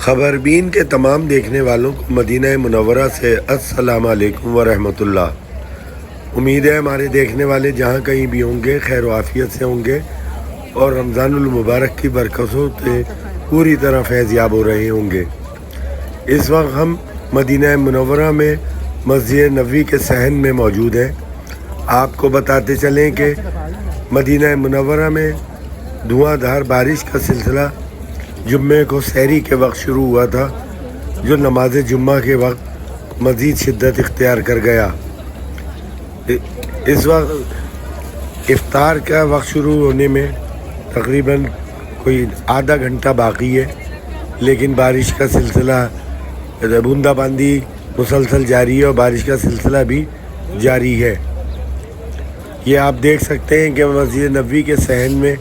خبربین کے تمام دیکھنے والوں کو مدینہ منورہ سے السلام علیکم ورحمۃ اللہ۔ امید ہے ہمارے دیکھنے والے جہاں کہیں بھی ہوں گے خیر و عافیت سے ہوں گے اور رمضان المبارک کی برکتوں سے پوری طرح فیض یاب ہو رہے ہوں گے۔ اس وقت ہم مدینہ منورہ میں مسجد نبوی کے صحن میں موجود ہیں۔ آپ کو بتاتے چلیں کہ مدینہ منورہ میں دھواں دھار بارش کا سلسلہ جمعے کو سحری کے وقت شروع ہوا تھا، جو نماز جمعہ کے وقت مزید شدت اختیار کر گیا۔ اس وقت افطار کا وقت شروع ہونے میں تقریباً کوئی آدھا گھنٹہ باقی ہے، لیکن بارش کا سلسلہ بوندا باندی مسلسل جاری ہے اور بارش کا سلسلہ بھی جاری ہے۔ یہ آپ دیکھ سکتے ہیں کہ مسجد نبوی کے صحن میں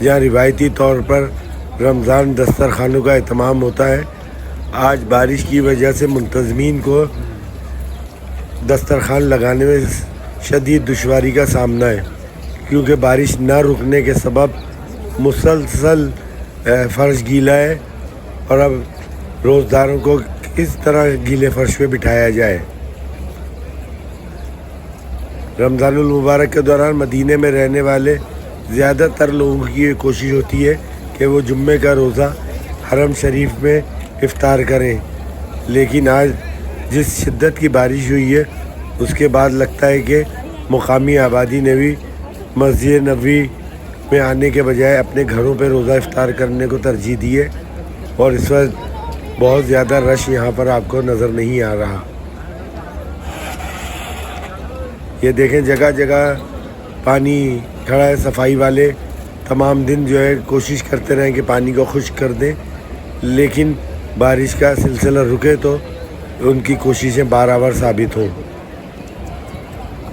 جہاں روایتی طور پر رمضان دسترخوانوں کا اہتمام ہوتا ہے، آج بارش کی وجہ سے منتظمین کو دسترخوان لگانے میں شدید دشواری کا سامنا ہے، کیونکہ بارش نہ رکنے کے سبب مسلسل فرش گیلا ہے اور اب روزداروں کو کس طرح گیلے فرش پہ بٹھایا جائے۔ رمضان المبارک کے دوران مدینے میں رہنے والے زیادہ تر لوگوں کی یہ کوشش ہوتی ہے کہ وہ جمعے کا روزہ حرم شریف میں افطار کریں، لیکن آج جس شدت کی بارش ہوئی ہے اس کے بعد لگتا ہے کہ مقامی آبادی نے بھی مسجد نبوی میں آنے کے بجائے اپنے گھروں پہ روزہ افطار کرنے کو ترجیح دی ہے، اور اس وقت بہت زیادہ رش یہاں پر آپ کو نظر نہیں آ رہا۔ یہ دیکھیں جگہ جگہ پانی کھڑا ہے، صفائی والے تمام دن جو ہے کوشش کرتے رہیں کہ پانی کو خشک کر دیں، لیکن بارش کا سلسلہ رکے تو ان کی کوششیں بارآور ثابت ہوں۔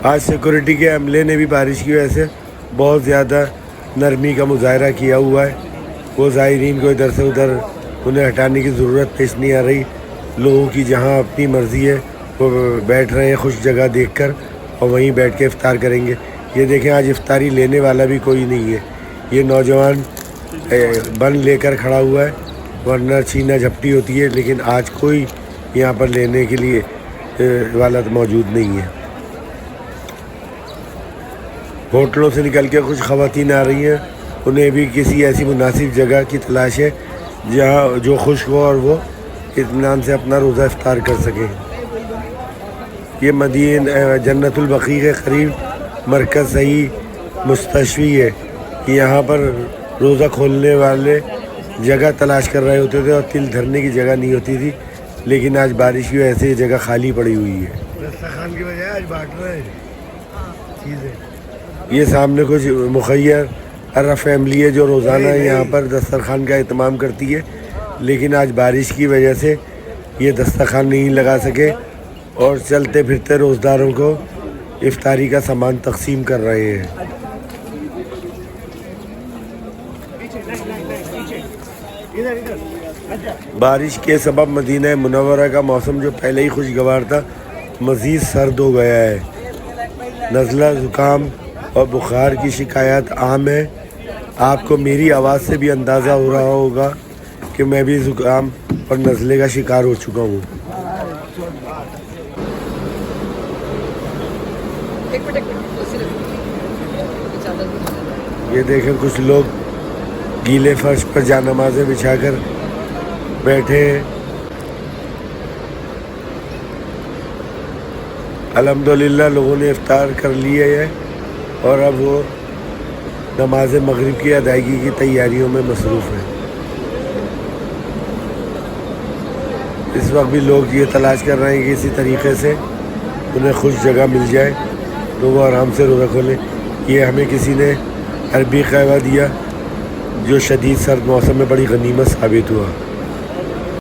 آج سیکورٹی کے عملے نے بھی بارش کی وجہ سے بہت زیادہ نرمی کا مظاہرہ کیا ہوا ہے۔ وہ زائرین کو ادھر سے ادھر انہیں ہٹانے کی ضرورت پیش نہیں آ رہی۔ لوگوں کی جہاں اپنی مرضی ہے وہ بیٹھ رہے ہیں خوش جگہ دیکھ کر اور وہیں بیٹھ کے افطار کریں گے۔ یہ دیکھیں آج افطاری لینے والا بھی کوئی نہیں ہے۔ یہ نوجوان بن لے کر کھڑا ہوا ہے، ورنہ چھینا جھپٹی ہوتی ہے، لیکن آج کوئی یہاں پر لینے کے لیے والا موجود نہیں ہے۔ ہوٹلوں سے نکل کے کچھ خواتین آ رہی ہیں، انہیں بھی کسی ایسی مناسب جگہ کی تلاش ہے جہاں جو خشک ہو اور وہ اطمینان سے اپنا روزہ افطار کر سکیں۔ یہ مدینہ جنت البقیع کے قریب مرکز صحیح مستشفی ہے۔ یہاں پر روزہ کھولنے والے جگہ تلاش کر رہے ہوتے تھے اور تل دھرنے کی جگہ نہیں ہوتی تھی، لیکن آج بارش کی وجہ سے یہ جگہ خالی پڑی ہوئی ہے۔ دسترخوان کی بجائے آج بانٹ رہے ہیں چیزیں۔ یہ سامنے کچھ مخیر عرب فیملی ہے جو روزانہ یہاں پر دسترخوان کا اہتمام کرتی ہے، لیکن آج بارش کی وجہ سے یہ دسترخوان نہیں لگا سکے اور چلتے پھرتے روزداروں کو افطاری کا سامان تقسیم کر رہے ہیں۔ بارش کے سبب مدینہ منورہ کا موسم جو پہلے ہی خوشگوار تھا مزید سرد ہو گیا ہے۔ نزلہ زکام اور بخار کی شکایات عام ہے۔ آپ کو میری آواز سے بھی اندازہ ہو رہا ہوگا کہ میں بھی زکام اور نزلے کا شکار ہو چکا ہوں۔ یہ دیکھیں کچھ لوگ گیلے فرش پر جا نمازیں بچھا کر بیٹھے ہیں۔ الحمدللہ لوگوں نے افطار کر لیا ہے اور اب وہ نماز مغرب کی ادائیگی کی تیاریوں میں مصروف ہیں۔ اس وقت بھی لوگ یہ تلاش کر رہے ہیں کہ اسی طریقے سے انہیں خوش جگہ مل جائے تو وہ آرام سے روزہ کھولیں۔ یہ ہمیں کسی نے عربی قہوہ دیا جو شدید سرد موسم میں بڑی غنیمت ثابت ہوا۔